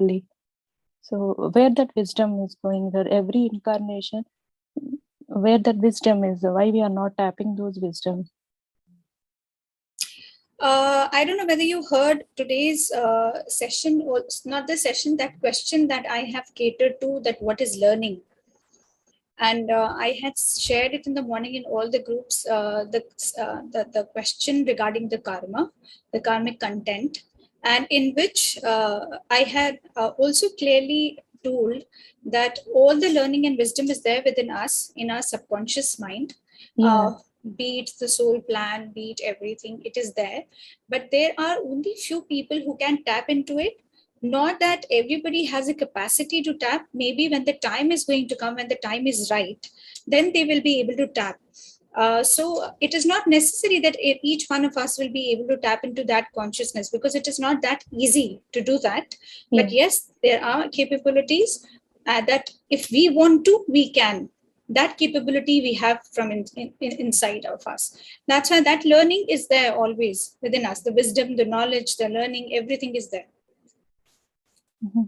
carefully. So where that wisdom is going, that every incarnation, where that wisdom is, why we are not tapping those wisdoms? I don't know whether you heard today's session, or not the session, that question that I have catered to, that what is learning. And I had shared it in the morning in all the groups, the question regarding the karma, the karmic content, and in which I had also clearly told that all the learning and wisdom is there within us, in our subconscious mind. Yeah. Be it the soul plan, be it everything, it is there. But there are only few people who can tap into it. Not that everybody has a capacity to tap. Maybe when the time is going to come, when the time is right, then they will be able to tap. So it is not necessary that each one of us will be able to tap into that consciousness, because it is not that easy to do that. Yeah. But yes, there are capabilities that if we want to, we can. That capability we have from inside of us. That's why that learning is there always within us. The wisdom, the knowledge, the learning, everything is there. Mm-hmm.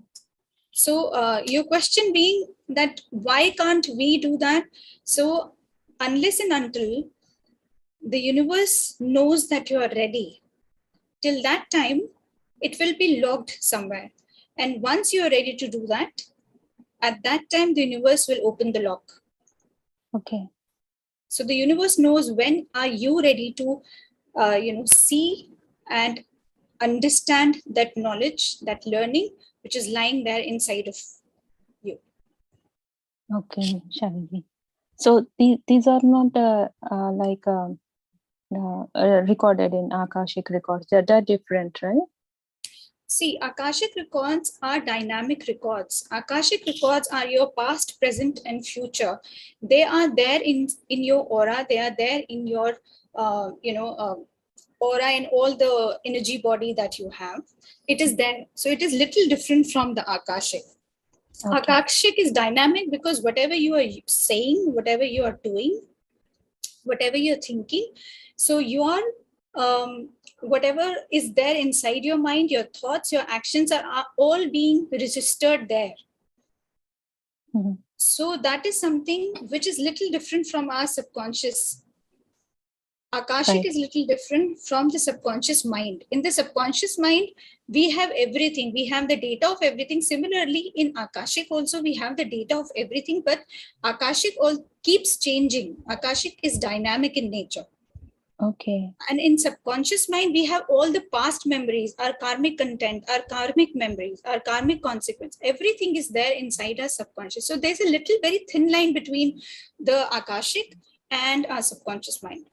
So your question being that why can't we do that? So unless and until the universe knows that you are ready, till that time, it will be locked somewhere. And once you are ready to do that, at that time, the universe will open the lock. Okay. So the universe knows when are you ready to, see and understand that knowledge, that learning, which is lying there inside of you. Okay, Sharoo. So these are not recorded in Akashic records. They're different, right? See, Akashic records are dynamic records. Akashic records are your past, present, and future. They are there in your aura. They are there in your, aura and all the energy body that you have. It is there. So it is little different from the Akashic. Okay. Akashic is dynamic because whatever you are saying, whatever you are doing, whatever you're thinking, so your whatever is there inside your mind, your thoughts, your actions are all being registered there. Mm-hmm. So that is something which is little different from our subconscious. Akashic Right. is little different from the subconscious mind. In the subconscious mind, we have everything. We have the data of everything. Similarly, in Akashic also, we have the data of everything, but Akashic all keeps changing. Akashic is dynamic in nature. Okay. And in subconscious mind, we have all the past memories, our karmic content, our karmic memories, our karmic consequence. Everything is there inside our subconscious. So there's a little very thin line between the Akashic and our subconscious mind.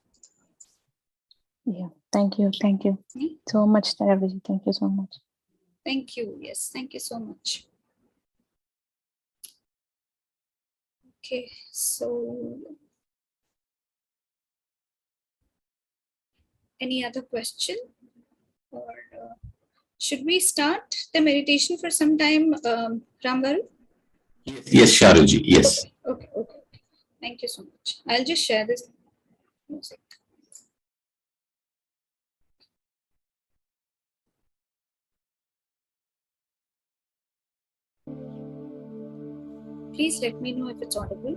Yeah. Thank you. Thank you so much, Sharoo. Thank you so much. Thank you. Yes. Thank you so much. Okay. So any other question, or should we start the meditation for some time, Ramgaru? Yes, Sharoo. Yes. Okay. Thank you so much. I'll just share this music. Please let me know if it's audible.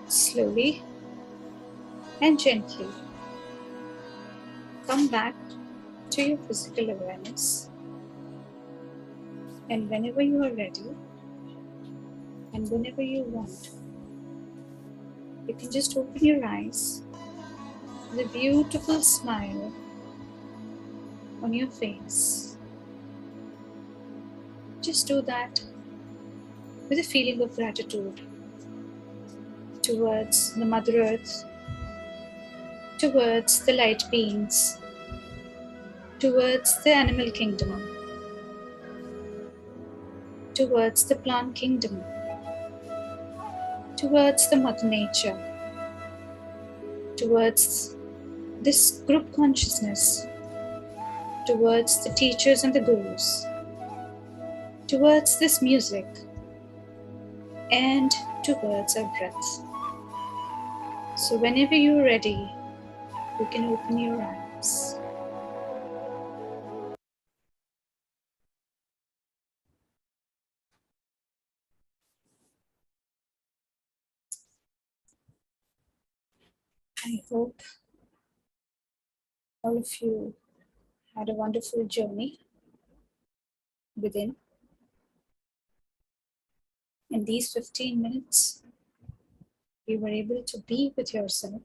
Slowly and gently come back to your physical awareness. And whenever you are ready and whenever you want, you can just open your eyes with a beautiful smile on your face. Just do that with a feeling of gratitude towards the Mother Earth, towards the light beings, towards the animal kingdom, towards the plant kingdom, towards the Mother Nature, towards this group consciousness, towards the teachers and the gurus, towards this music, and towards our breath. So whenever you're ready, you can open your eyes. I hope all of you had a wonderful journey within. In these 15 minutes, you were able to be with yourself,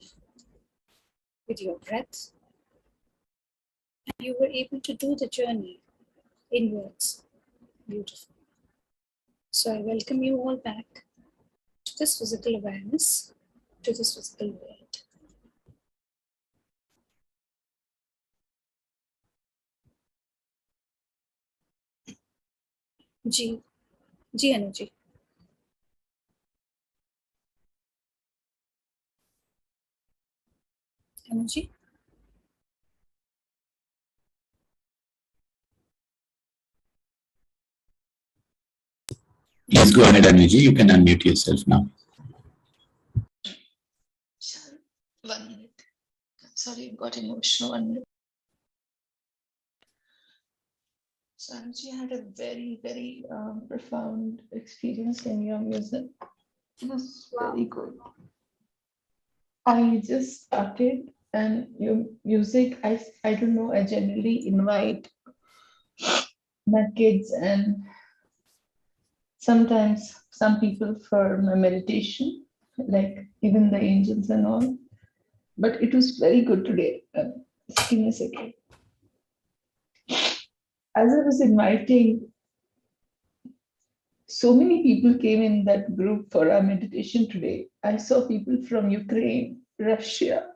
with your breath, and you were able to do the journey inwards. Beautiful. So I welcome you all back to this physical awareness, to this physical world. Ji, Anu ji. Anu ji. Yes, go ahead, Anuji. You can unmute yourself now. 1 minute. Sorry, got emotional. 1 minute. So Anuji, I had a very, very profound experience in your music. It was very good. I just started, and your music, I don't know, I generally invite my kids and sometimes some people for my meditation, like even the angels and all. But it was very good today. Just give me a second. As I was inviting, so many people came in that group for our meditation today. I saw people from Ukraine, Russia.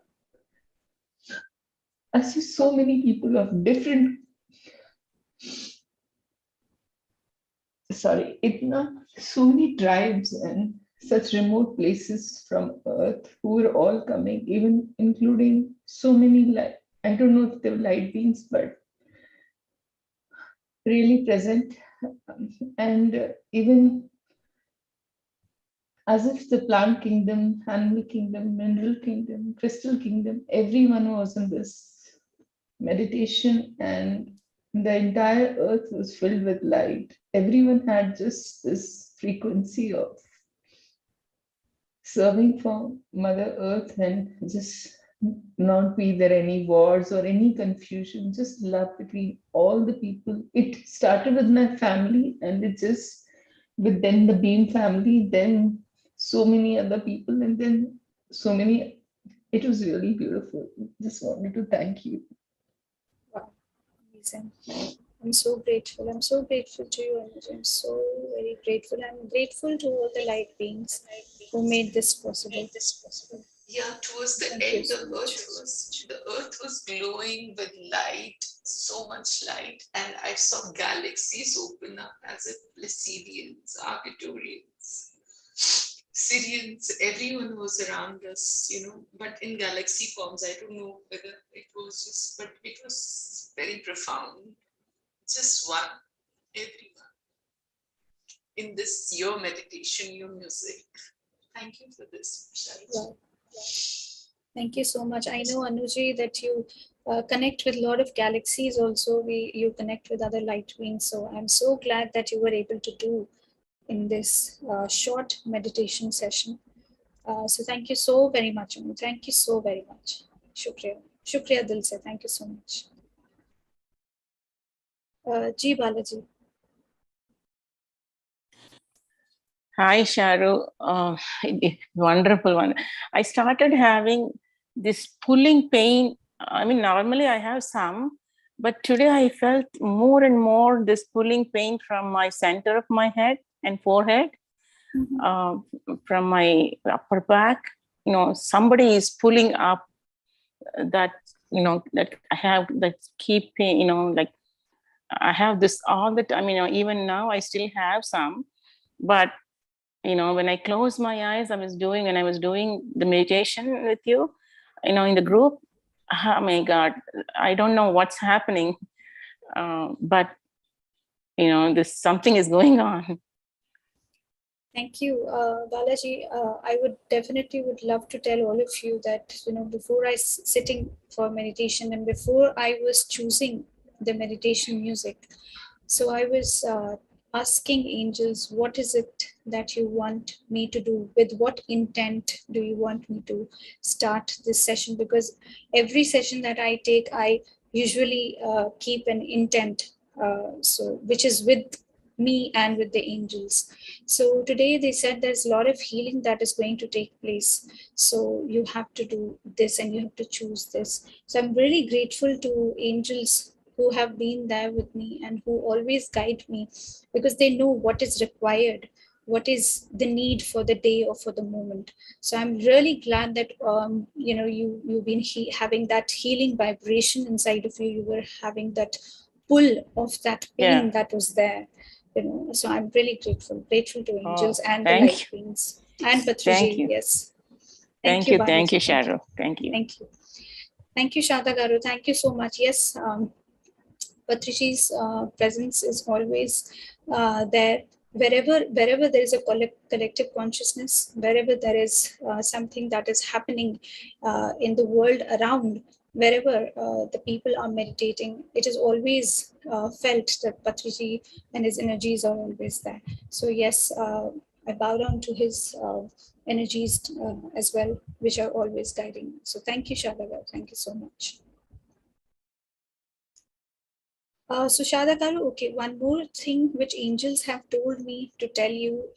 I see so many people of different, so many tribes and such remote places from Earth who were all coming, even including so many, I don't know if they were light beings, but really present. And even as if the plant kingdom, animal kingdom, mineral kingdom, crystal kingdom, everyone was in this meditation, and the entire earth was filled with light. Everyone had just this frequency of serving for Mother Earth and just not be there any wars or any confusion, just love between all the people. It started with my family, and it just with then the Beam family, then so many other people, and then so many. It was really beautiful. Just wanted to thank you. Wow, amazing. I'm so grateful. I'm so grateful to you, Anuj. I'm so very grateful. I'm grateful to all the light beings who made this possible. Yeah, towards the end, the earth was glowing with light, so much light, and I saw galaxies open up as if Pleiadians, Arcturians, Syrians, everyone was around us, but in galaxy forms. I don't know whether it was just, but it was very profound. Just one, everyone. In this, your meditation, your music. Thank you for this, Sharoo. Wow. Thank you so much. I know, Anuji, that you connect with a lot of galaxies also. You connect with other light beings. So I'm so glad that you were able to do in this short meditation session. So thank you so very much, Anu. Thank you so very much. Shukriya. Shukriya Dil se. Thank you so much. Ji Balaji. Hi, Sharoo. Wonderful one. I started having this pulling pain. I mean, normally I have some, but today I felt more and more this pulling pain from my center of my head and forehead, from my upper back. You know, somebody is pulling up that, that I have that keep pain, like I have this all the time. Even now I still have some, but when I closed my eyes, when I was doing the meditation with you, in the group, oh my God, I don't know what's happening, but this something is going on. Thank you, Balaji. I would definitely love to tell all of you that, before I sitting for meditation and before I was choosing the meditation music, so I was asking angels, what is it that you want me to do? With what intent do you want me to start this session? Because every session that I take, I usually keep an intent, which is with me and with the angels. So today they said there's a lot of healing that is going to take place. So you have to do this and you have to choose this. So I'm really grateful to angels who have been there with me and who always guide me, because they know what is required, what is the need for the day or for the moment. So I'm really glad that you've been having that healing vibration inside of you. You were having that pull of that pain that was there. So I'm really grateful to angels and the light beings and Patriji. Yes. Thank you, Balaji. Sharoo. Thank you. Thank you, Shada Garu. Thank you so much. Yes, Patriji's presence is always there. Wherever there is a collective consciousness, wherever there is something that is happening in the world around, wherever the people are meditating, it is always felt that Patriji and his energies are always there. So yes, I bow down to his energies as well, which are always guiding. So thank you, Shadaga. Thank you so much. So Shada Kalu, okay, one more thing which angels have told me to tell you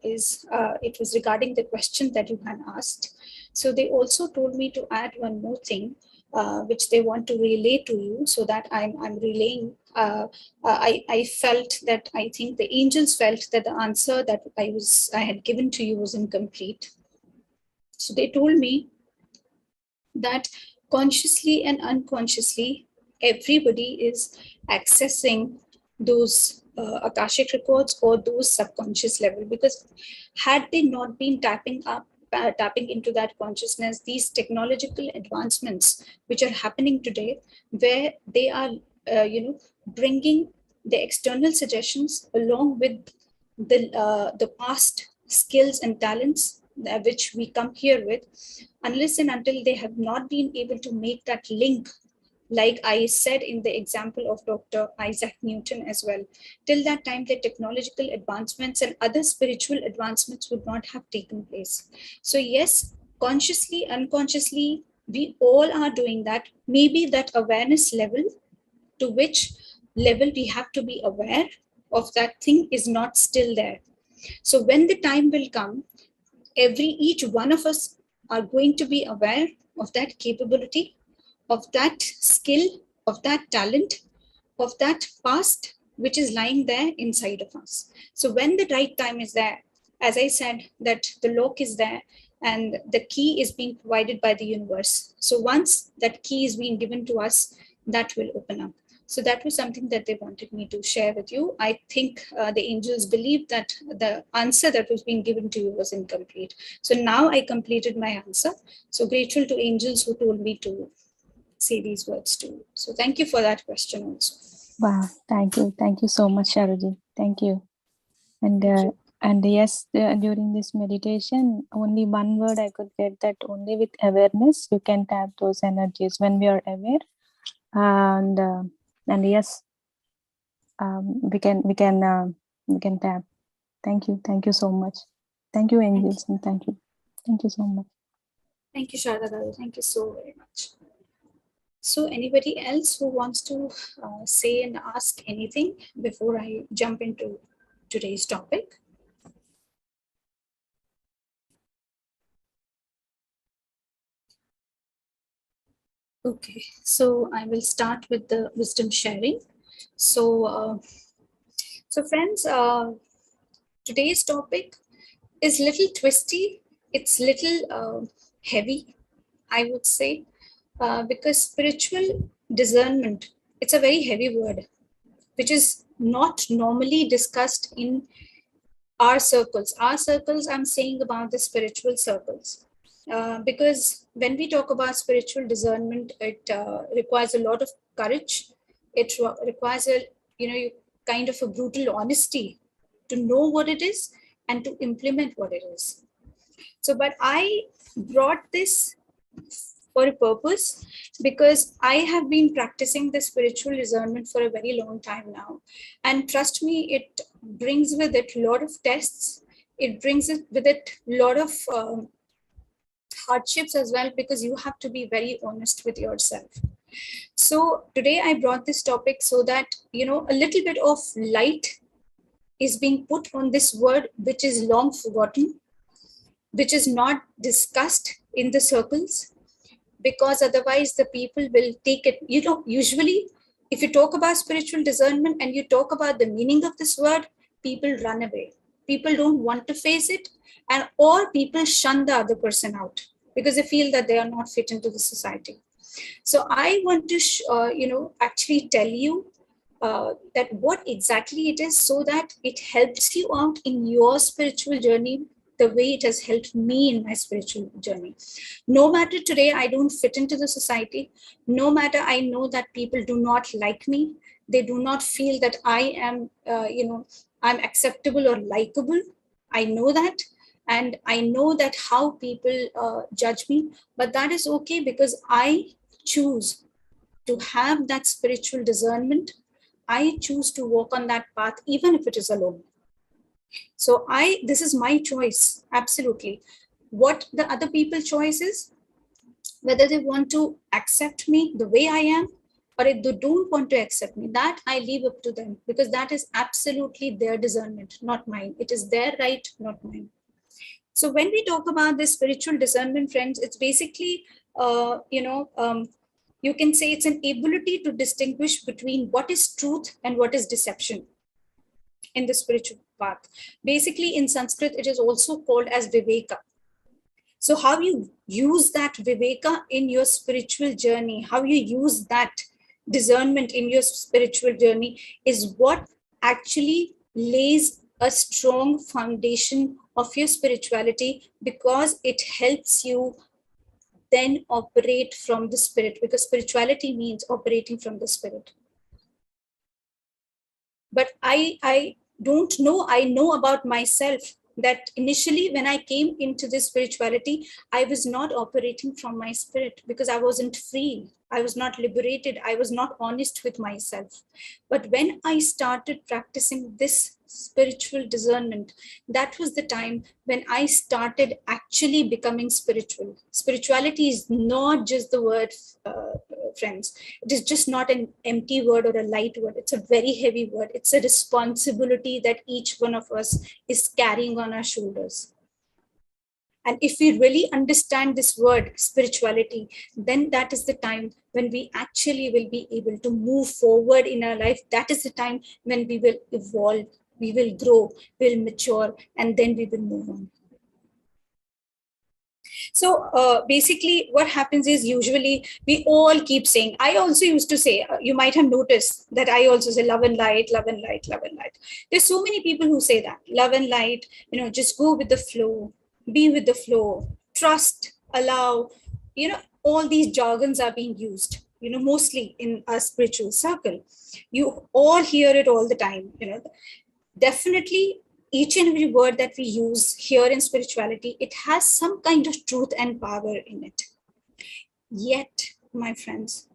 is it was regarding the question that you had asked. So they also told me to add one more thing which they want to relay to you, so that I'm relaying. I felt that, I think the angels felt that the answer that I had given to you was incomplete. So they told me that consciously and unconsciously, everybody is accessing those Akashic records or those subconscious level, because had they not been tapping into that consciousness, these technological advancements which are happening today, where they are bringing the external suggestions along with the past skills and talents which we come here with, unless and until they have not been able to make that link, like I said in the example of Dr. Isaac Newton as well, till that time the technological advancements and other spiritual advancements would not have taken place. So yes, consciously, unconsciously, we all are doing that. Maybe that awareness level, to which level we have to be aware of that thing, is not still there. So when the time will come, each one of us are going to be aware of that capability, of that skill, of that talent, of that past which is lying there inside of us. So when the right time is there, as I said, that the lock is there and the key is being provided by the universe. So once that key is being given to us, that will open up. So that was something that they wanted me to share with you. I think the angels believed that the answer that was being given to you was incomplete. So now I completed my answer. So grateful to angels who told me to say these words to you. So thank you for that question also. Wow, thank you so much, Sharuji. Thank you. And yes, during this meditation, only one word I could get, that only with awareness you can tap those energies. When we are aware, and yes, we can tap. Thank you so much. Thank you, angels, and thank you. Thank you so much. Thank you, Sharda Garu. Thank you so very much. So anybody else who wants to say and ask anything before I jump into today's topic? Okay, so I will start with the wisdom sharing. So, friends, today's topic is little twisty. It's little heavy, I would say, because spiritual discernment, it's a very heavy word, which is not normally discussed in our circles. Our circles, I'm saying about the spiritual circles. Because when we talk about spiritual discernment, it requires a lot of courage. It requires a, kind of a brutal honesty to know what it is and to implement what it is. So, but I brought this for a purpose because I have been practicing the spiritual discernment for a very long time now. And trust me, it brings with it a lot of tests. It brings with it a lot of hardships as well, because you have to be very honest with yourself. So today I brought this topic so that, a little bit of light is being put on this word, which is long forgotten, which is not discussed in the circles, because otherwise the people will take it. Usually if you talk about spiritual discernment and you talk about the meaning of this word, people run away. People don't want to face it, and or people shun the other person out because they feel that they are not fit into the society. So I want to, actually tell you that what exactly it is, so that it helps you out in your spiritual journey the way it has helped me in my spiritual journey. No matter today I don't fit into the society, no matter I know that people do not like me, they do not feel that I am, I'm acceptable or likable. I know that. And I know that how people judge me, but that is okay, because I choose to have that spiritual discernment. I choose to walk on that path, even if it is alone. So this is my choice, absolutely. What the other people's choice is, whether they want to accept me the way I am, or if they don't want to accept me, that I leave up to them, because that is absolutely their discernment, not mine. It is their right, not mine. So when we talk about this spiritual discernment, friends, it's basically, you can say it's an ability to distinguish between what is truth and what is deception in the spiritual path. Basically, in Sanskrit, it is also called as viveka. So how you use that viveka in your spiritual journey, how you use that discernment in your spiritual journey, is what actually lays a strong foundation of your spirituality, because it helps you then operate from the spirit, because spirituality means operating from the spirit. But I don't know, I know about myself that initially when I came into this spirituality, I was not operating from my spirit, because I wasn't free. I was not liberated. I was not honest with myself. But when I started practicing this spiritual discernment, that was the time when I started actually becoming spiritual. Spirituality is not just the word, friends. It is just not an empty word or a light word. It's a very heavy word. It's a responsibility that each one of us is carrying on our shoulders. And if we really understand this word, spirituality, then that is the time when we actually will be able to move forward in our life. That is the time when we will evolve, we will grow, we'll mature, and then we will move on. So basically what happens is, usually we all keep saying, I also used to say, you might have noticed that I also say love and light, love and light, love and light. There's so many people who say that, love and light, just go with the flow, be with the flow, trust, allow, all these jargons are being used, mostly in a spiritual circle. You all hear it all the time, definitely. Each and every word that we use here in spirituality, it has some kind of truth and power in it. Yet, my friends,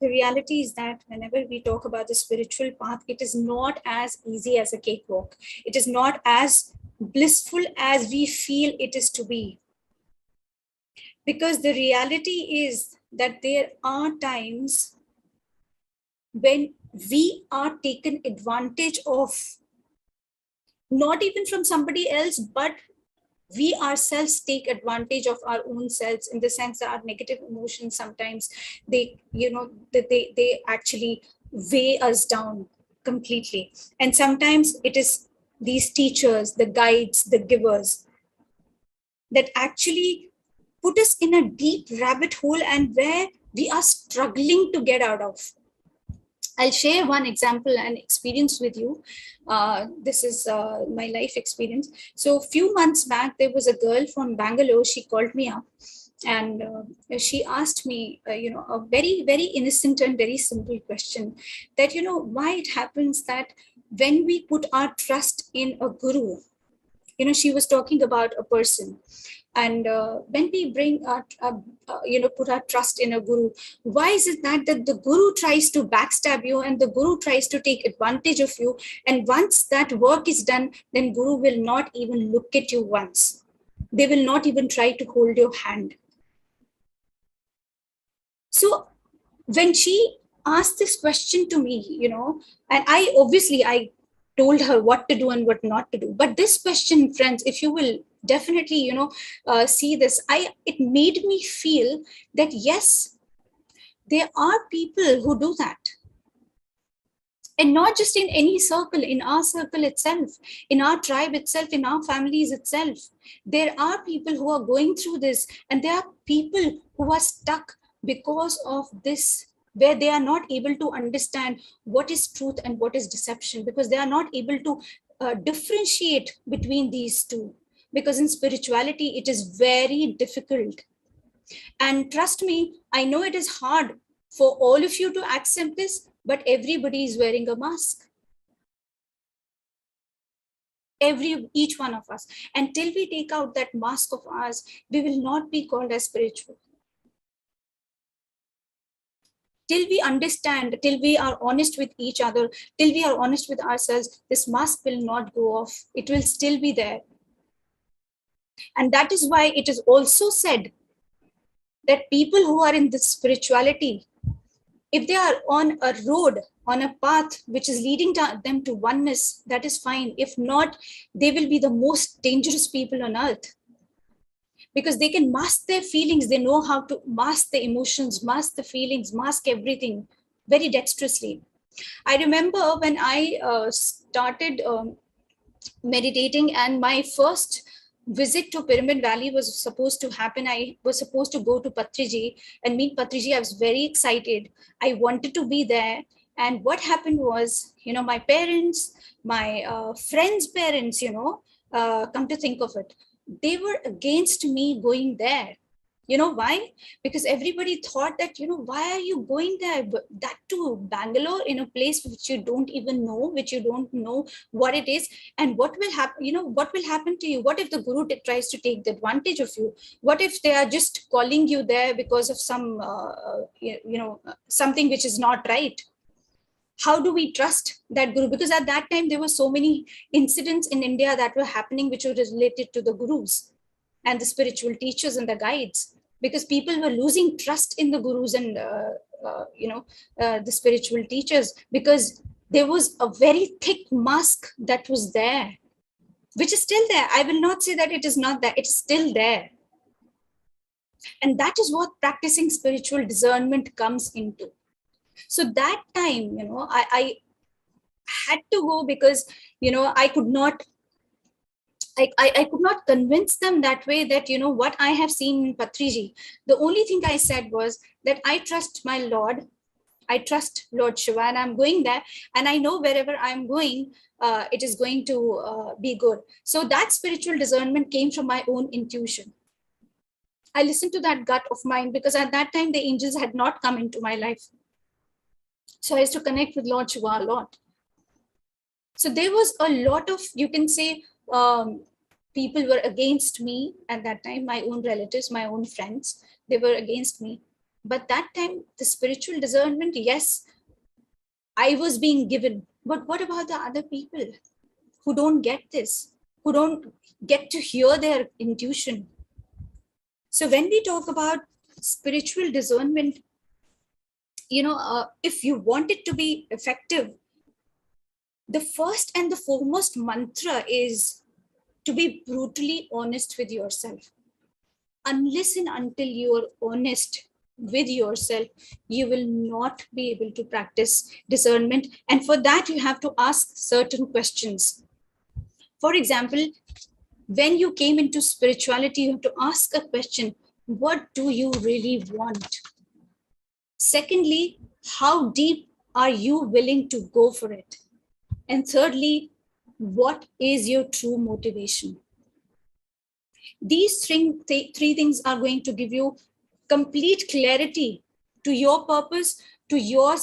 the reality is that whenever we talk about the spiritual path, it is not as easy as a cakewalk. It is not as blissful as we feel it is to be. Because the reality is that there are times when we are taken advantage of, not even from somebody else, but we ourselves take advantage of our own selves, in the sense that our negative emotions sometimes they actually weigh us down completely. And sometimes it is these teachers, the guides, the givers, that actually put us in a deep rabbit hole, and where we are struggling to get out of. I'll share one example and experience with you. This is my life experience. So a few months back, there was a girl from Bangalore. She called me up, and she asked me, a very, very innocent and very simple question, that, why it happens that when we put our trust in a guru, she was talking about a person, and when we bring put our trust in a guru, why is it that the guru tries to backstab you, and the guru tries to take advantage of you, and once that work is done, then guru will not even look at you once. They will not even try to hold your hand. So when she asked this question to me, and I told her what to do and what not to do. But this question, friends, if you will definitely, see this, it made me feel that yes, there are people who do that. And not just in any circle, in our circle itself, in our tribe itself, in our families itself. There are people who are going through this, and there are people who are stuck because of this, where they are not able to understand what is truth and what is deception, because they are not able to differentiate between these two. Because in spirituality, it is very difficult. And trust me, I know it is hard for all of you to accept this, but everybody is wearing a mask. Each one of us. Until we take out that mask of ours, we will not be called as spiritual. Till we understand, till we are honest with each other, till we are honest with ourselves, this mask will not go off. It will still be there. And that is why it is also said that people who are in this spirituality, if they are on a road, on a path which is leading them to oneness, that is fine. If not, they will be the most dangerous people on earth. Because they can mask their feelings. They know how to mask the emotions, mask the feelings, mask everything very dexterously. I remember when I started meditating, and my first visit to Pyramid Valley was supposed to happen. I was supposed to go to Patriji and meet Patriji. I was very excited. I wanted to be there. And what happened was, my parents, my friends' parents, come to think of it, they were against me going there. You know why? Because everybody thought that, why are you going there? But that to Bangalore, in a place which you don't even know, which you don't know what it is, and what will happen, what will happen to you? What if the guru tries to take the advantage of you? What if they are just calling you there because of some, something which is not right? How do we trust that guru? Because at that time, there were so many incidents in India that were happening, which were related to the gurus and the spiritual teachers and the guides, because people were losing trust in the gurus and the spiritual teachers, because there was a very thick mask that was there, which is still there. I will not say that it is not there. It's still there. And that is what practicing spiritual discernment comes into. So that time, I had to go, because, I could not I could not convince them that way, that, what I have seen in Patriji. The only thing I said was that I trust my Lord. I trust Lord Shiva, and I'm going there. And I know wherever I'm going, it is going to be good. So that spiritual discernment came from my own intuition. I listened to that gut of mine, because at that time, the angels had not come into my life. So I used to connect with Lord Shiva a lot. So there was a lot of, you can say, people were against me at that time, my own relatives, my own friends, they were against me. But that time, the spiritual discernment, yes, I was being given. But what about the other people who don't get this, who don't get to hear their intuition? So when we talk about spiritual discernment, if you want it to be effective, the first and the foremost mantra is to be brutally honest with yourself. Unless and until you are honest with yourself, you will not be able to practice discernment. And for that, you have to ask certain questions. For example, when you came into spirituality, you have to ask a question: what do you really want? Secondly, how deep are you willing to go for it? And thirdly, what is your true motivation? These three things are going to give you complete clarity to your purpose, to your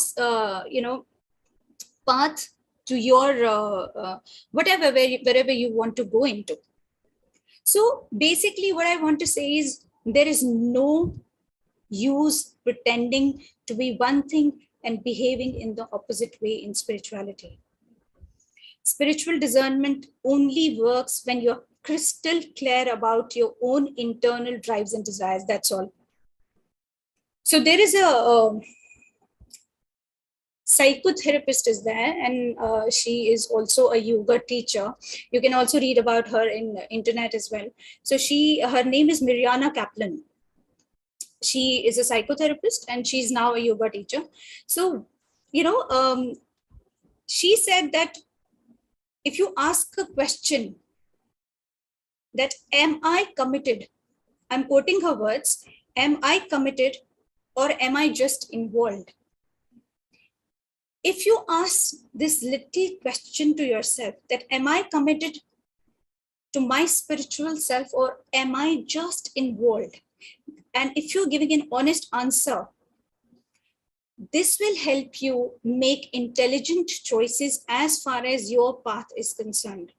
path, to your wherever you want to go into. So basically what I want to say is, there is no use pretending to be one thing and behaving in the opposite way in spirituality. Spiritual discernment only works when you're crystal clear about your own internal drives and desires. That's all. So there is a psychotherapist is there, and she is also a yoga teacher. You can also read about her in the internet as well. So her name is Mirjana Kaplan. She is a psychotherapist and she's now a yoga teacher. So, she said that if you ask a question that, am I committed? I'm quoting her words, am I committed or am I just involved? If you ask this little question to yourself, that am I committed to my spiritual self or am I just involved? And if you're giving an honest answer, this will help you make intelligent choices as far as your path is concerned.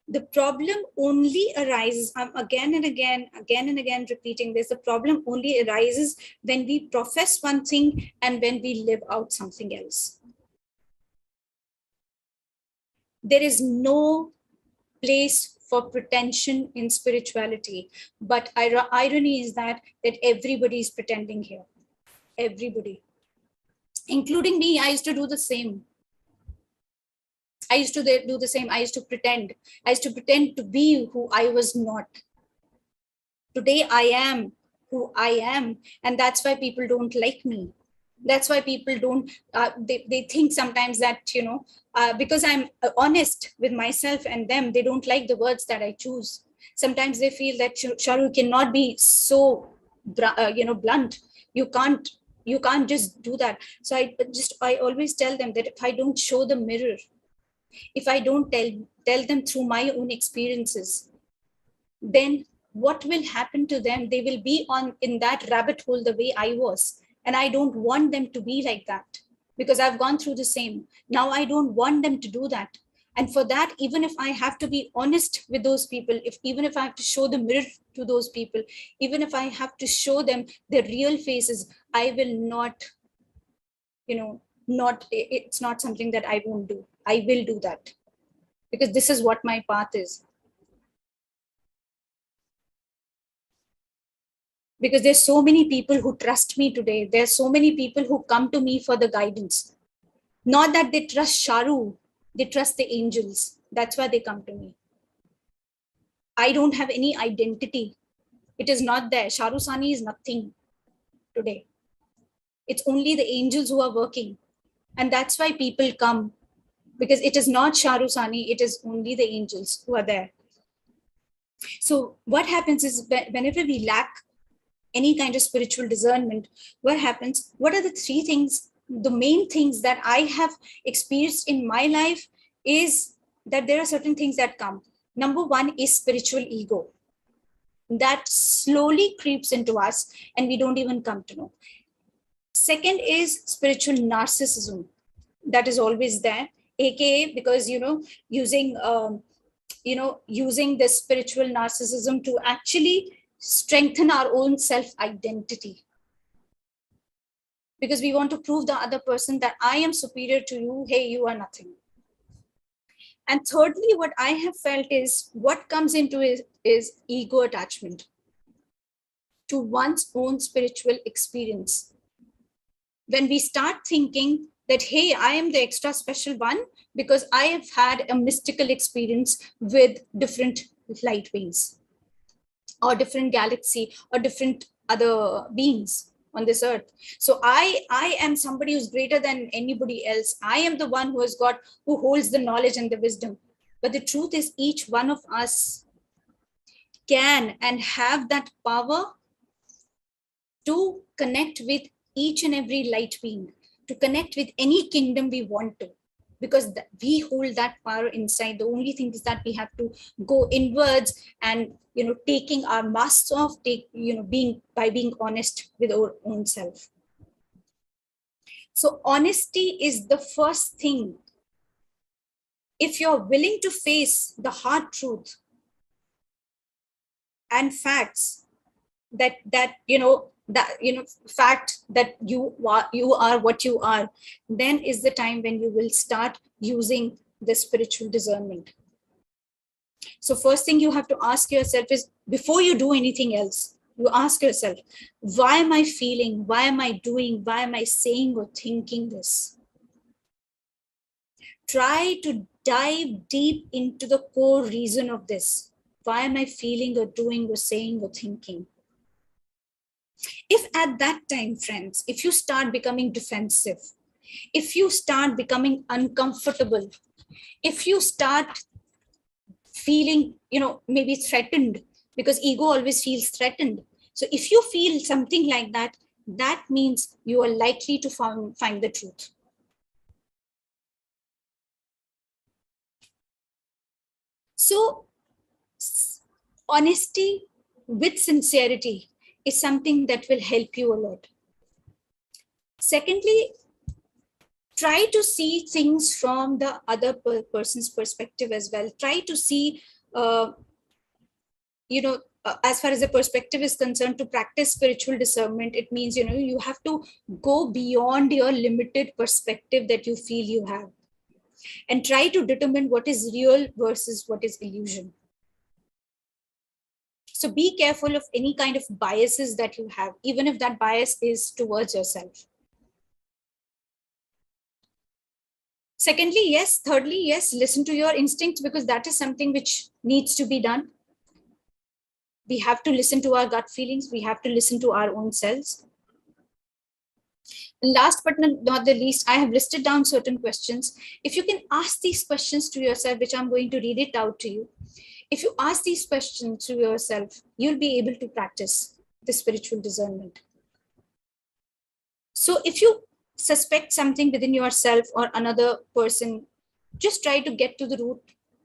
The problem only arises, I'm again and again repeating this, the problem only arises when we profess one thing and when we live out something else. There is no place for pretension in spirituality, but irony is that everybody is pretending here. Everybody, including me. I used to do the same. I used to pretend. I used to pretend to be who I was not. Today I am who I am, and that's why people don't like me. That's why people don't, they think sometimes that, because I'm honest with myself and them, they don't like the words that I choose. Sometimes they feel that Sharoo cannot be so, blunt. You can't just do that. So I always tell them that if I don't show the mirror, if I don't tell them through my own experiences, then what will happen to them? They will be in that rabbit hole the way I was. And I don't want them to be like that, because I've gone through the same. Now I don't want them to do that. And for that, even if I have to be honest with those people, even if I have to show the mirror to those people, even if I have to show them their real faces, I will not, it's not something that I won't do. I will do that, because this is what my path is. Because there's so many people who trust me today. There's so many people who come to me for the guidance. Not that they trust Sharoo, they trust the angels. That's why they come to me. I don't have any identity. It is not there. Sharoo Sani is nothing today. It's only the angels who are working. And that's why people come. Because it is not Sharoo Sani, it is only the angels who are there. So what happens is, whenever we lack any kind of spiritual discernment, what happens? What are the three things, the main things that I have experienced in my life is that there are certain things that come. Number one is spiritual ego. That slowly creeps into us and we don't even come to know. Second is spiritual narcissism. That is always there, aka because, using the spiritual narcissism to actually strengthen our own self-identity, because we want to prove the other person that I am superior to you. Hey, you are nothing. And thirdly, what I have felt is what comes into it is ego attachment to one's own spiritual experience. When we start thinking that, hey, I am the extra special one because I have had a mystical experience with different light beings or different galaxy or different other beings on this earth. So I am somebody who's greater than anybody else. I am the one who holds the knowledge and the wisdom. But the truth is, each one of us can and have that power to connect with each and every light being, to connect with any kingdom we want to, because we hold that power inside. The only thing is that we have to go inwards and, taking our masks off, being honest with our own self. So honesty is the first thing. If you're willing to face the hard truth and facts fact that you are what you are, then is the time when you will start using the spiritual discernment. So first thing you have to ask yourself is, before you do anything else, you ask yourself, why am I feeling, why am I doing, why am I saying or thinking this? Try to dive deep into the core reason of this. Why am I feeling or doing or saying or thinking? If at that time, friends, if you start becoming defensive, if you start becoming uncomfortable, if you start feeling, maybe threatened, because ego always feels threatened. So if you feel something like that, that means you are likely to find the truth. So honesty with sincerity is something that will help you a lot. Secondly, try to see things from the other person's perspective as well. Try to see, as far as the perspective is concerned, to practice spiritual discernment, it means, you have to go beyond your limited perspective that you feel you have, and try to determine what is real versus what is illusion. So be careful of any kind of biases that you have, even if that bias is towards yourself. Thirdly, yes, listen to your instincts, because that is something which needs to be done. We have to listen to our gut feelings. We have to listen to our own selves. And last but not the least, I have listed down certain questions. If you can ask these questions to yourself, which I'm going to read it out to you. If you ask these questions to yourself, you'll be able to practice the spiritual discernment. So if you suspect something within yourself or another person, just try to get to the root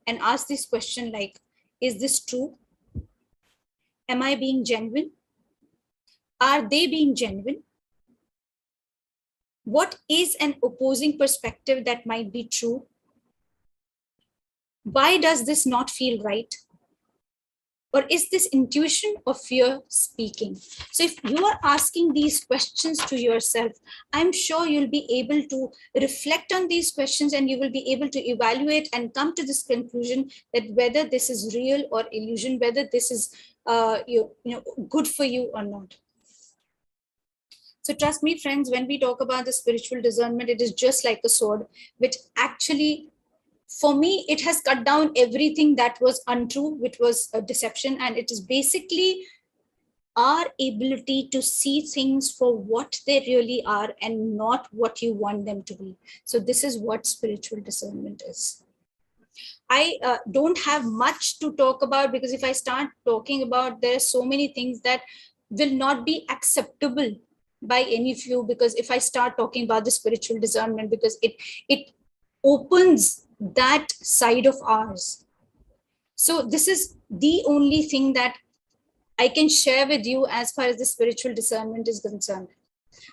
and ask this question like, is this true? Am I being genuine? Are they being genuine? What is an opposing perspective that might be true? Why does this not feel right? Or is this intuition or fear speaking? So if you are asking these questions to yourself, I'm sure you'll be able to reflect on these questions, and you will be able to evaluate and come to this conclusion that whether this is real or illusion, whether this is good for you or not. So trust me, friends, when we talk about the spiritual discernment, it is just like a sword, which actually, for me, it has cut down everything that was untrue, which was a deception. And it is basically our ability to see things for what they really are and not what you want them to be. So this is what spiritual discernment is. I don't have much to talk about, because if I start talking about, there are so many things that will not be acceptable by any of you, because if I start talking about the spiritual discernment, because it opens that side of ours. So this is the only thing that I can share with you as far as the spiritual discernment is concerned.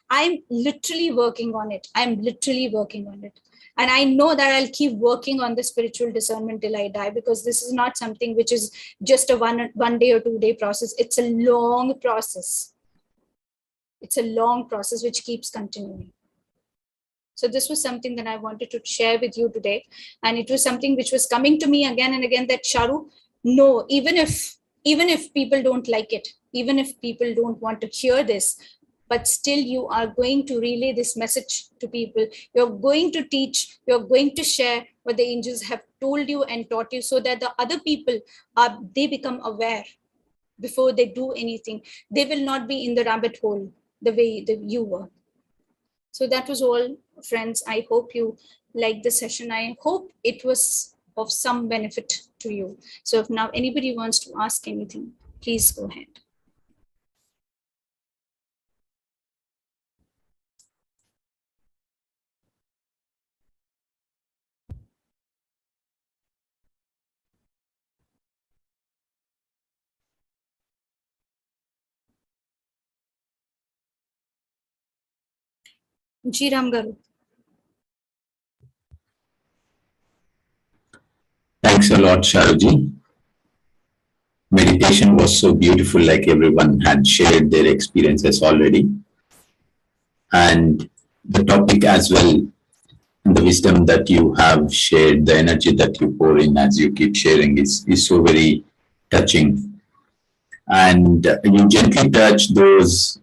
I'm literally working on it. And I know that I'll keep working on the spiritual discernment till I die, because this is not something which is just a one day or 2 day process. It's a long process. It's a long process which keeps continuing. So this was something that I wanted to share with you today. And it was something which was coming to me again and again, that Sharoo, no, even if people don't like it, even if people don't want to hear this, but still you are going to relay this message to people. You're going to teach, you're going to share what the angels have told you and taught you, so that the other people they become aware before they do anything. They will not be in the rabbit hole the way that you were. So that was all, friends. I hope you liked the session. I hope it was of some benefit to you. So if now anybody wants to ask anything, please go ahead. Ji Ram Garu. Thanks a lot, Sharuji. Meditation was so beautiful, like everyone had shared their experiences already. And the topic as well, the wisdom that you have shared, the energy that you pour in as you keep sharing is so very touching. And you gently touch those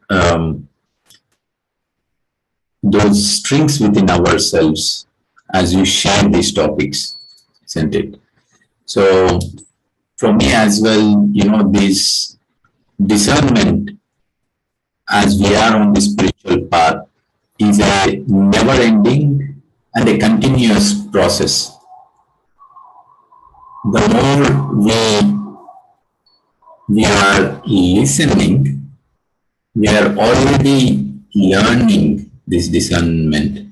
strings within ourselves as you share these topics, isn't it? So for me as well, this discernment as we are on the spiritual path is a never-ending and a continuous process. The more we are listening, we are already learning this discernment.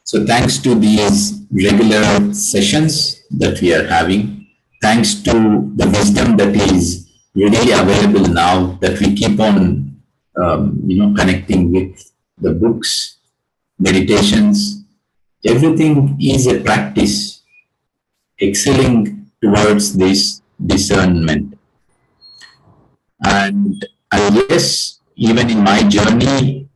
So thanks to these regular sessions that we are having, thanks to the wisdom that is readily available now, that we keep on connecting with the books, meditations, everything is a practice excelling towards this discernment. And yes, even in my journey,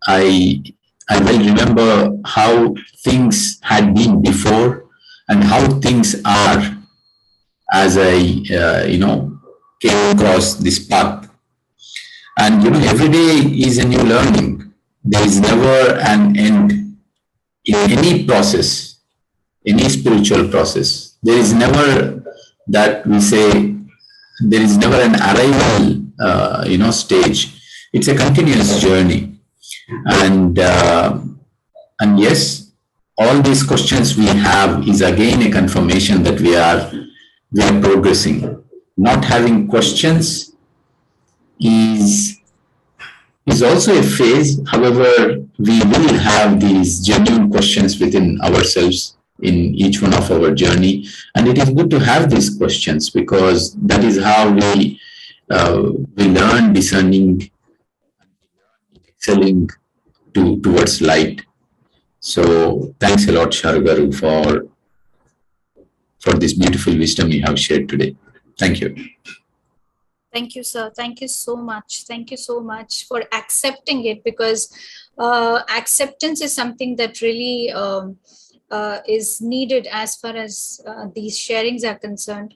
I will remember how things had been before and how things are as I came across this path. And every day is a new learning. There is never an end in any process, any spiritual process. There is never that we say there is never an arrival, stage. It's a continuous journey, and yes, all these questions we have is again a confirmation that we are progressing. Not having questions is also a phase. However, we will have these genuine questions within ourselves in each one of our journey, and it is good to have these questions, because that is how we learn discerning, excelling towards light. So thanks a lot, Sharoo, for this beautiful wisdom you have shared today. Thank you. Thank you, sir. Thank you so much. Thank you so much for accepting it, because acceptance is something that really is needed as far as these sharings are concerned.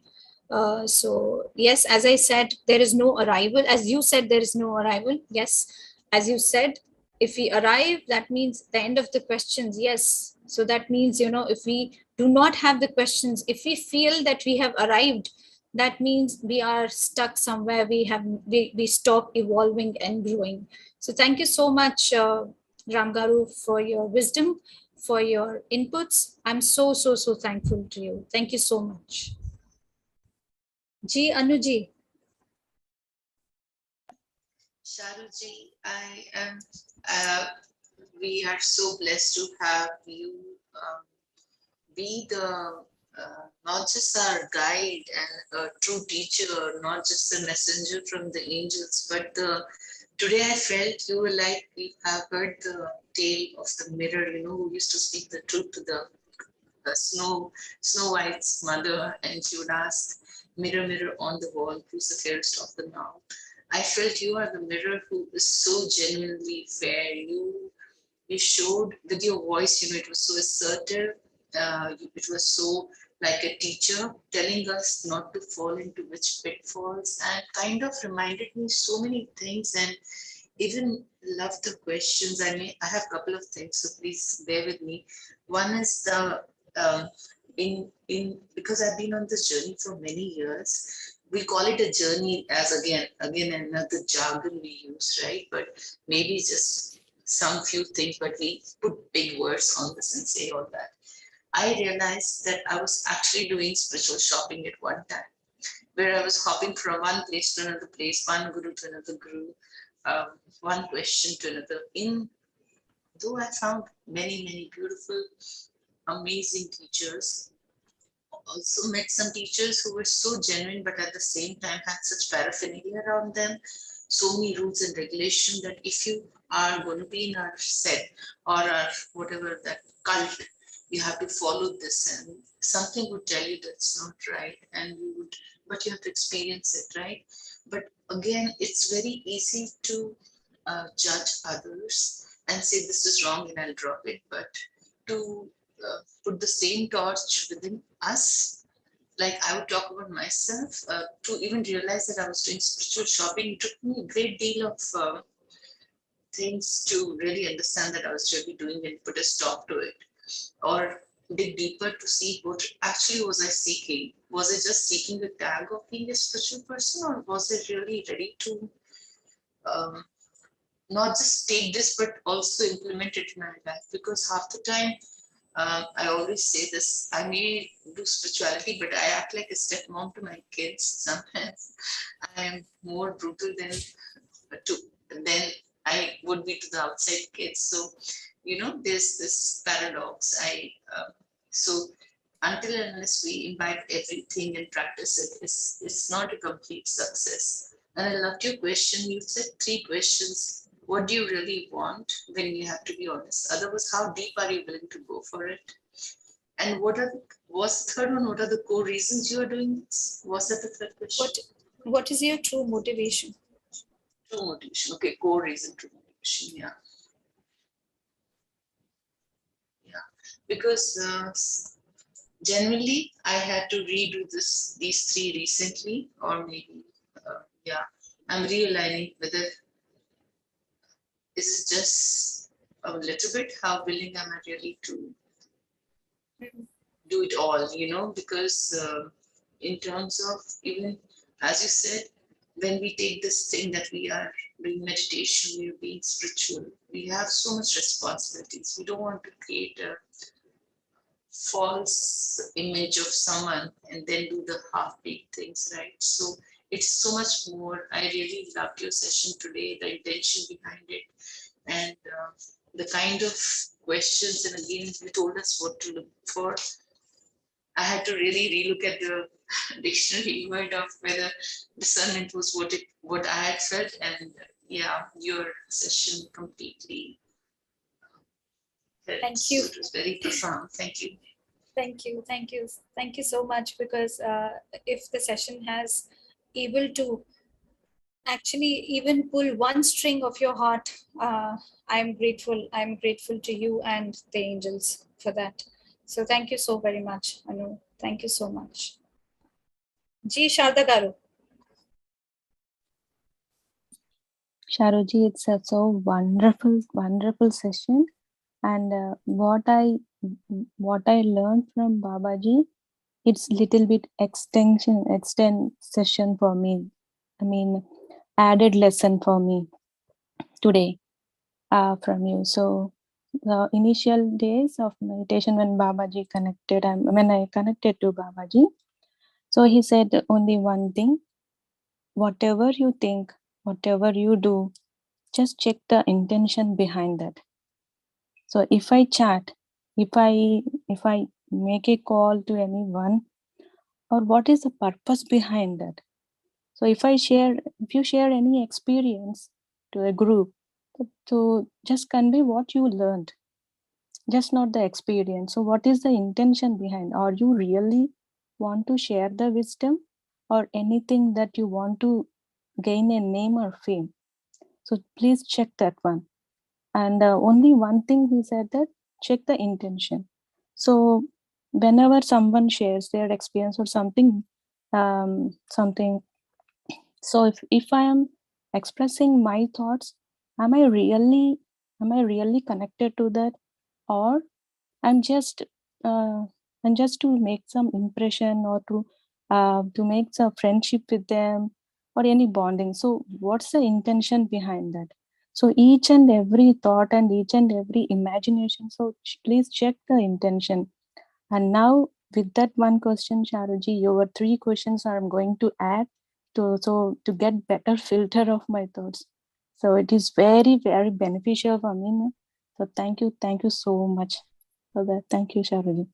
So yes, as I said, there is no arrival. As you said, there is no arrival. Yes, as you said, if we arrive, that means the end of the questions. Yes. So that means, if we do not have the questions, if we feel that we have arrived, that means we are stuck somewhere. We stop evolving and growing. So thank you so much, Ramgaru, for your wisdom, for your inputs. I'm so thankful to you. Thank you so much. Ji Anuji. Sharuji, I am. We are so blessed to have you be the not just our guide and a true teacher, not just a messenger from the angels, but today I felt you were like we have heard the tale of the mirror, who used to speak the truth to the Snow White's mother, and she would ask, mirror, mirror on the wall, who's the fairest of them now? I felt you are the mirror who is so genuinely fair. you showed with your voice, it was so assertive. It was so like a teacher telling us not to fall into which pitfalls, and kind of reminded me so many things, and even love the questions. I have a couple of things, so please bear with me. One is the in because I've been on this journey for many years. We call it a journey as again another jargon we use, right? But maybe just some few things, but we put big words on this and say all that. I realized that I was actually doing spiritual shopping at one time, where I was hopping from one place to another place, one guru to another guru, one question to another. Though I found many beautiful, amazing teachers, also met some teachers who were so genuine, but at the same time had such paraphernalia around them, so many rules and regulations that if you are going to be in our set or our whatever that cult, you have to follow this, and something would tell you that's not right, and but you have to experience it, right? But again, it's very easy to judge others and say this is wrong and I'll drop it, but to put the same torch within us, like I would talk about myself, to even realize that I was doing spiritual shopping, it took me a great deal of things to really understand that I was really doing and put a stop to it, or dig deeper to see what actually was I seeking. Was I just seeking the tag of being a spiritual person, or was I really ready to not just take this but also implement it in my life? Because half the time, I always say this, I may do spirituality, but I act like a stepmom to my kids. Sometimes I am more brutal than I would be to the outside kids. So, there's this paradox. So until and unless we imbibe everything and practice it, it's not a complete success. And I loved your question. You said 3 questions. What do you really want when you have to be honest? Otherwise, how deep are you willing to go for it? And was the third one, what are the core reasons you are doing this? Was that the third question? What is your true motivation? True motivation. Okay, core reason, true motivation. Yeah. Yeah. Because generally, I had to redo these 3 recently, or maybe, I'm realigning whether is just a little bit, how willing am I really to do it all, because in terms of, even as you said, when we take this thing that we are doing meditation, we are being spiritual, we have so much responsibilities. We don't want to create a false image of someone and then do the half-baked things, right? So it's so much more. I really loved your session today, the intention behind it, and the kind of questions. And again, you told us what to look for. I had to really relook at the dictionary word of whether discernment was what I had felt, and your session completely helped. Thank you. So it was very profound. Thank you. Thank you so much, because if the session has able to actually even pull one string of your heart, I'm grateful to you and the angels for that. So thank you so very much, Anu. Thank you so much. Ji Sharda Garu. Sharoji, it's a so wonderful session. And what I learned from Babaji, it's little bit extend session for me. I mean, added lesson for me today from you. So the initial days of meditation when Babaji connected, when I connected to Babaji, so he said only one thing: whatever you think, whatever you do, just check the intention behind that. So if I chat, if I make a call to anyone, or what is the purpose behind that? So if you share any experience to a group, to just convey what you learned, just not the experience. So what is the intention behind? Are you really want to share the wisdom, or anything that you want to gain a name or fame? So please check that one. And only one thing he said, that check the intention. So whenever someone shares their experience or something, so if I am expressing my thoughts, am I really connected to that, or I'm just to make some impression, or to make some friendship with them, or any bonding. So what's the intention behind that? So each and every thought and each and every imagination, so please check the intention. And now with that one question, Sharuji, your 3 questions I'm going to add to get better filter of my thoughts. So it is very, very beneficial for me. So thank you so much for that. Thank you, Sharuji.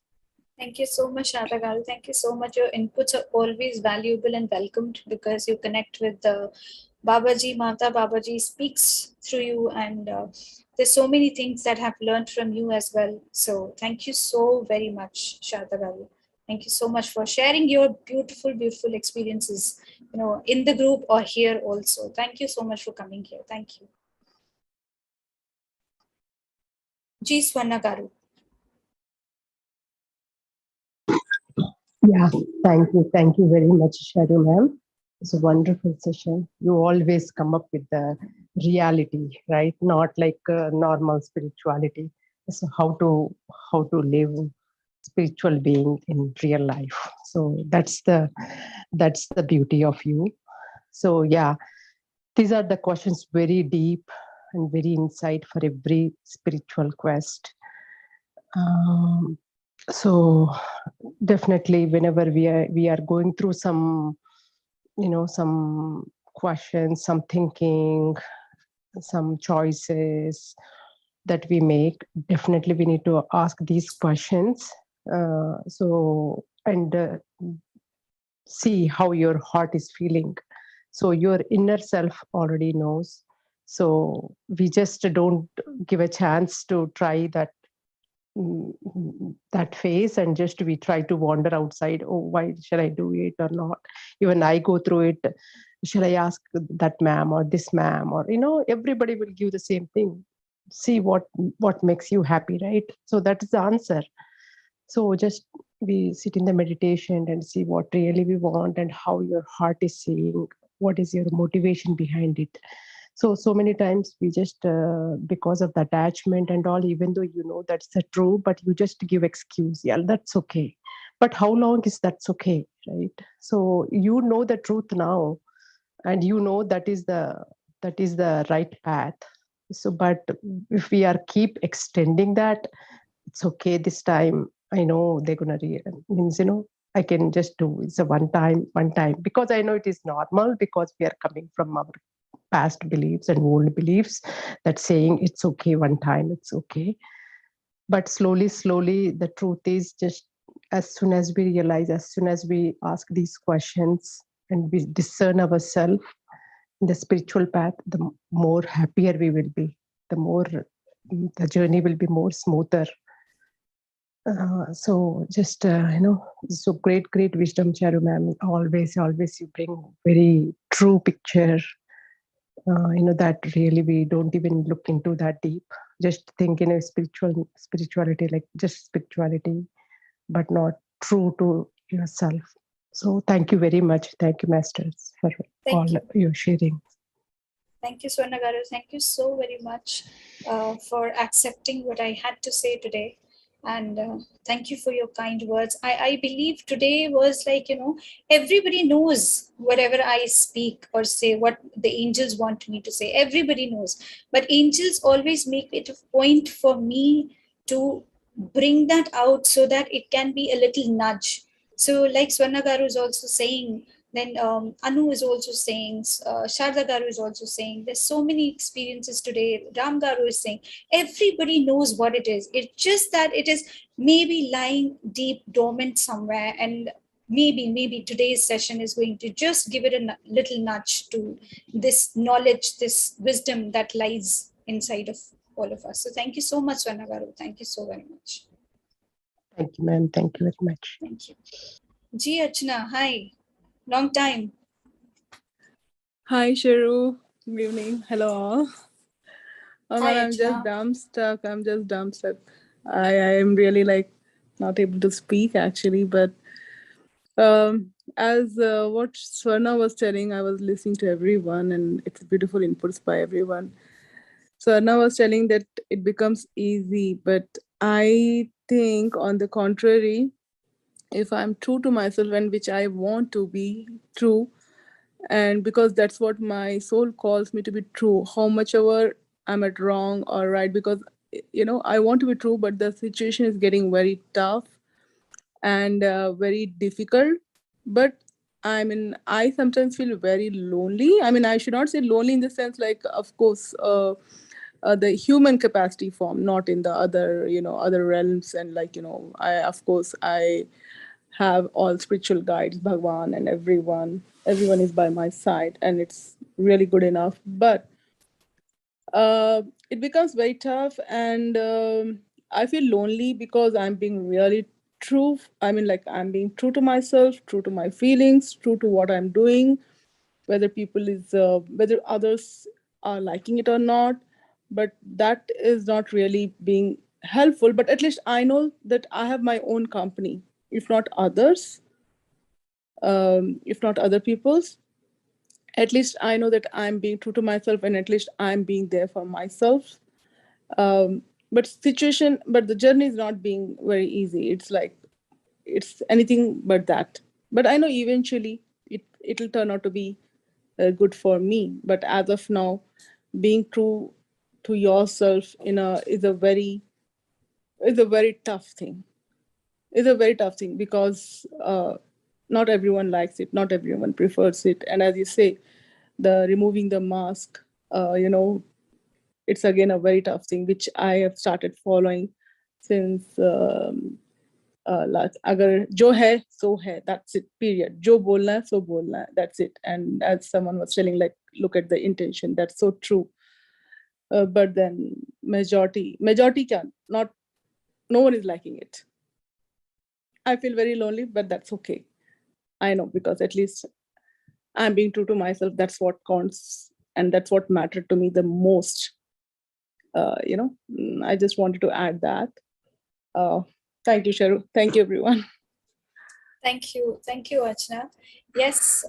Thank you so much, Sharda Garu. Thank you so much. Your inputs are always valuable and welcomed, because you connect with the Babaji, Mata Babaji speaks through you, and there's so many things that I've learned from you as well. So thank you so very much, Sharda Garu. Thank you so much for sharing your beautiful, beautiful experiences, in the group or here also. Thank you so much for coming here. Thank you. Ji Swarna Garu. Yeah, thank you. Thank you very much, Sharoo ma'am. It's a wonderful session. You always come up with the reality, right? Not like normal spirituality. So how to live spiritual being in real life. So that's the beauty of you. So yeah, these are the questions very deep and very insight for every spiritual quest. So definitely whenever we are going through some some questions, some thinking, some choices that we make, definitely we need to ask these questions, and see how your heart is feeling. So your inner self already knows, so we just don't give a chance to try that phase, and just we try to wander outside. Oh, why should I do it or not? Even I go through it. Should I ask that ma'am or this ma'am, or everybody will give the same thing. See what makes you happy, right? So that is the answer. So just we sit in the meditation and see what really we want and how your heart is saying, what is your motivation behind it. So many times we just because of the attachment and all, even though that's the true, but you just give excuse. Yeah, that's okay. But how long is that's okay, right? So the truth now, and that is the right path. So but if we are keep extending that, it's okay this time. I know they're gonna means I can just do it's a one time, because I know it is normal, because we are coming from our past beliefs and old beliefs that saying it's okay one time, it's okay. But slowly the truth is, just as soon as we realize, as soon as we ask these questions and we discern ourselves in the spiritual path, the more happier we will be, the more the journey will be more smoother. So just so great wisdom, Charu ma'am. Always you bring very true picture. That really we don't even look into that deep. Just think in a spirituality, like just spirituality, but not true to yourself. So thank you very much. Thank you, masters, for all your sharing. Thank you, Swarna Garu. Thank you so very much for accepting what I had to say today. And thank you for your kind words. I believe today was like, everybody knows whatever I speak or say, what the angels want me to say. Everybody knows. But angels always make it a point for me to bring that out so that it can be a little nudge. So like Swarna Garu is also saying, then Anu is also saying, Sharda Garu is also saying, there's so many experiences today. Ram Garu is saying, everybody knows what it is. It's just that it is maybe lying deep, dormant somewhere. And maybe today's session is going to just give it a little nudge to this knowledge, this wisdom that lies inside of all of us. So thank you so much, Swarna Garu. Thank you so very much. Thank you, ma'am. Thank you very much. Thank you. Ji Archana, hi. Long time. Hi, Sharoo. Good evening. Hello all. Oh Hi, man, I'm just Archana. dumbstruck. I'm just dumbstruck. I am really like not able to speak actually, but as what Swarna was telling, I was listening to everyone, and it's beautiful inputs by everyone. Swarna was telling that it becomes easy, but I think on the contrary, if I'm true to myself and which I want to be true, and because that's what my soul calls me to be true, how much ever I'm at wrong or right, because I want to be true, but the situation is getting very tough and very difficult. But I mean, I sometimes feel very lonely. I mean, I should not say lonely in the sense like, of course, the human capacity form, not in the other, other realms. And like, I have all spiritual guides, Bhagwan, and everyone is by my side, and it's really good enough. But it becomes very tough, and I feel lonely because I'm being really true. I mean, like, I'm being true to myself, true to my feelings, true to what I'm doing, whether others are liking it or not. But that is not really being helpful. But at least I know that I have my own company, if not others, if not other people's. At least I know that I'm being true to myself, and at least I'm being there for myself. But the journey is not being very easy. It's like it's anything but that. But I know eventually it'll turn out to be good for me. But as of now, being true to yourself is a very tough thing. It's a very tough thing because not everyone likes it, not everyone prefers it, and as you say, the removing the mask, it's again a very tough thing, which I have started following since अगर जो है so है, that's it, period. जो बोलना है so बोलना है, that's it. And as someone was telling, like, look at the intention, that's so true. But then majority can not, no one is liking it. I feel very lonely, but that's okay. I know, because at least I'm being true to myself. That's what counts, and that's what mattered to me the most. I just wanted to add that. Thank you, Sharoo. Thank you, everyone. Thank you, Archana. Yes,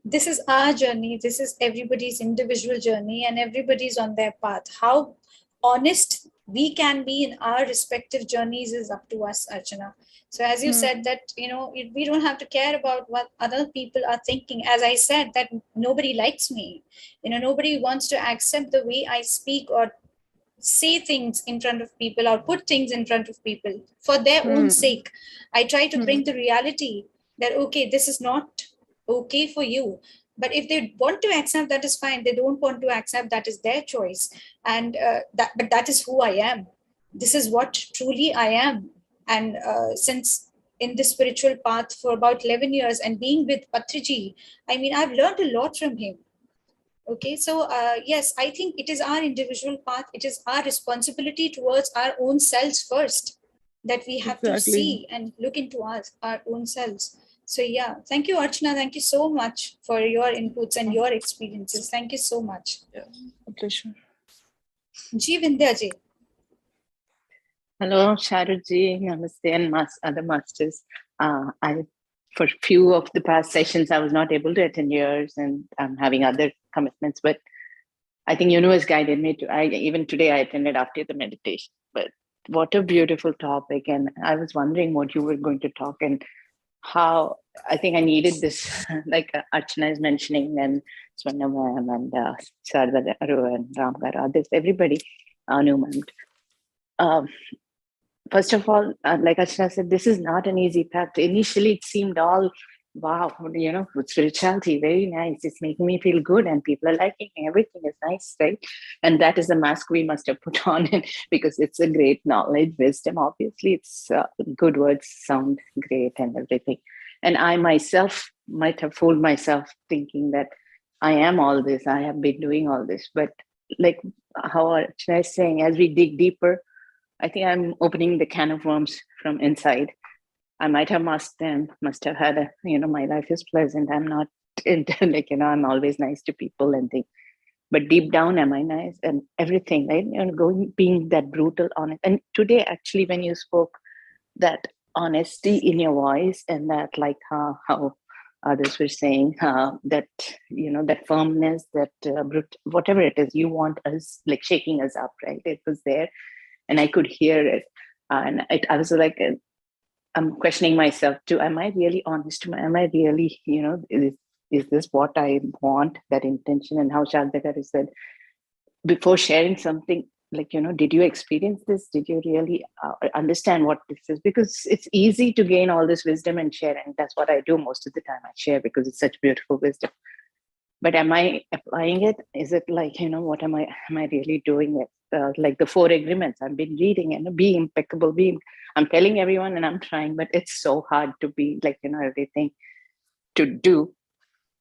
this is our journey. This is everybody's individual journey, and everybody's on their path. How honest we can be in our respective journeys is up to us, Archana. So as you said that, we don't have to care about what other people are thinking. As I said, that nobody likes me. Nobody wants to accept the way I speak or say things in front of people or put things in front of people for their own sake. I try to bring the reality that, okay, this is not okay for you. But if they want to accept, that is fine. They don't want to accept, that is their choice. And but that is who I am. This is what truly I am. And since in this spiritual path for about 11 years and being with Patriji, I mean, I've learned a lot from him. Okay, so yes, I think it is our individual path. It is our responsibility towards our own selves first, that we have to see and look into our own selves. So yeah, thank you, Archana. Thank you so much for your inputs and your experiences. Thank you so much. Yeah, a pleasure. Ji Vindhya ji. Hello, Sharuji, Namaste, and other masters. For few of the past sessions, I was not able to attend yours, and I'm having other commitments. But I think universe guided me to. Even today I attended after the meditation. But what a beautiful topic! And I was wondering what you were going to talk and how. I think I needed this, like Archana is mentioning, and Swarna ma'am, and Sharoo and Ramgar, others, everybody, Anu ma'am. First of all, like Archana said, this is not an easy path. Initially, it seemed all, wow, with spirituality, very nice. It's making me feel good, and people are liking it. Everything is nice, right? And that is the mask we must have put on because it's a great knowledge, wisdom. Obviously, it's good words sound great and everything. And I myself might have fooled myself thinking that I am all this. I have been doing all this. But like how Archana is saying, as we dig deeper, I think I'm opening the can of worms from inside. I might have must have had my life is pleasant. I'm not into I'm always nice to people and things. but deep down, am I nice? And everything, right? Being that brutal, honest. And today, actually, when you spoke, that honesty in your voice, and that, like how others were saying, that that firmness, that whatever it is you want us, like shaking us up, right? It was there, and I could hear it, and I was like, I'm questioning myself too. Am I really honest? Am I really, is this what I want? That intention, and how Shantagaru said, before sharing something, like, did you experience this? Did you really understand what this is? Because it's easy to gain all this wisdom and share. And that's what I do most of the time. I share because it's such beautiful wisdom. But am I applying it? Is it like, what am I really doing it? Like the 4 agreements I've been reading, and be impeccable, I'm telling everyone and I'm trying, but it's so hard to be like, everything to do.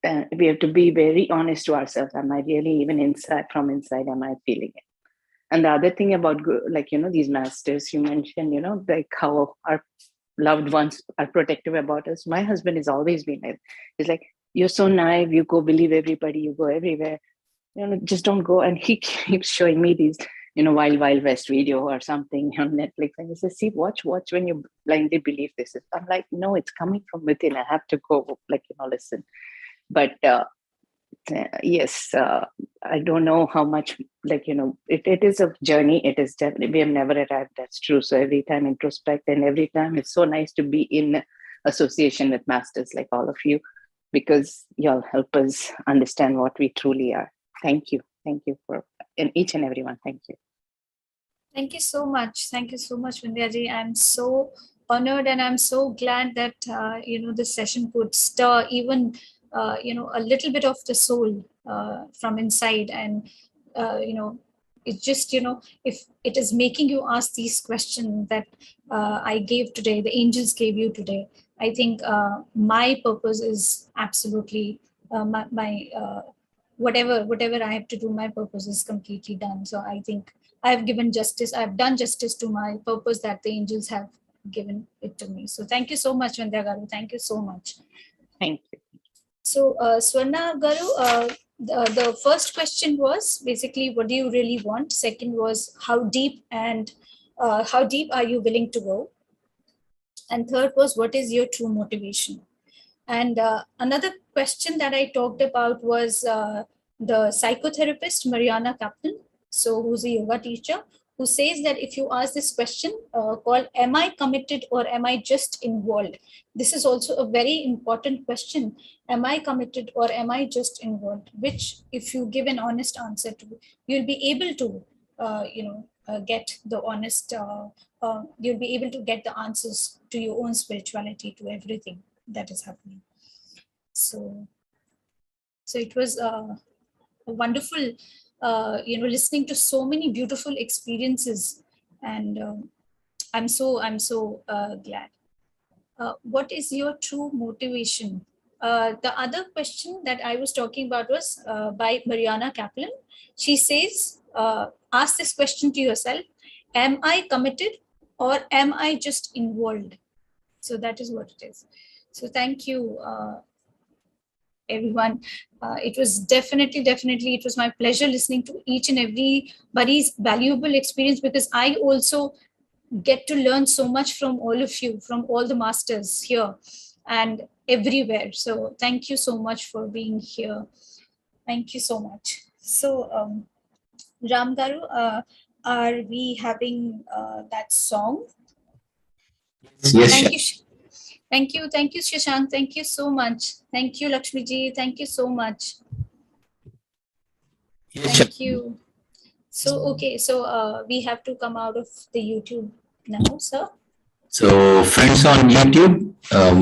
We have to be very honest to ourselves. Am I really, even inside, from inside, am I feeling it? And the other thing about, like, these masters you mentioned, like how our loved ones are protective about us. My husband has always been like, he's like, you're so naive, you go believe everybody, you go everywhere, just don't go. And he keeps showing me these, Wild West video or something on Netflix. And he says, see, watch when you blindly believe this. I'm like, no, it's coming from within. I have to go, like, listen. But yes, I don't know how much, like, it is a journey. It is definitely, we have never arrived. That's true. So every time introspect, and every time it's so nice to be in association with masters like all of you, because y'all help us understand what we truly are. Thank you. Thank you for each and everyone. Thank you. Thank you so much. Thank you so much, Vindhyaji. I'm so honored, and I'm so glad that, this session could stir even a little bit of the soul from inside. And it's just, if it is making you ask these questions that I gave today, the angels gave you today, I think my purpose is absolutely my whatever I have to do, my purpose is completely done. So I think I've done justice to my purpose that the angels have given it to me. So thank you so much, Vindhya Garu. Thank you so much. Thank you. So Swarna Garu, the first question was basically, what do you really want? Second was, how deep are you willing to go? And third was, what is your true motivation? And another question that I talked about was the psychotherapist, Mariana Kaplan, so who's a yoga teacher, who says that if you ask this question called, am I committed or am I just involved? This is also a very important question. Am I committed or am I just involved? Which, if you give an honest answer to, you'll be able to, get the honest, you'll be able to get the answers to your own spirituality, to everything that is happening. So it was a wonderful, listening to so many beautiful experiences, and I'm so glad. What is your true motivation? The other question that I was talking about was by Mariana Kaplan. She says, ask this question to yourself: am I committed or am I just involved? So that is what it is. So thank you, everyone. It was definitely, it was my pleasure listening to each and everybody's valuable experience, because I also get to learn so much from all of you, from all the masters here and everywhere. So thank you so much for being here. Thank you so much. So Ram Garu, are we having that song? Yes. Thank you, Shashank. Thank you so much. Thank you, Lakshmi ji. Thank you so much. Yes, thank you. So okay, so we have to come out of the YouTube now, sir. So friends on YouTube,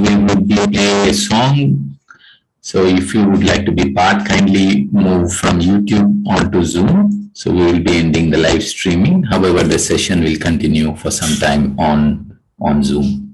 we would play a song. So if you would like to be part, kindly move from YouTube onto Zoom. So we will be ending the live streaming. However, the session will continue for some time on Zoom.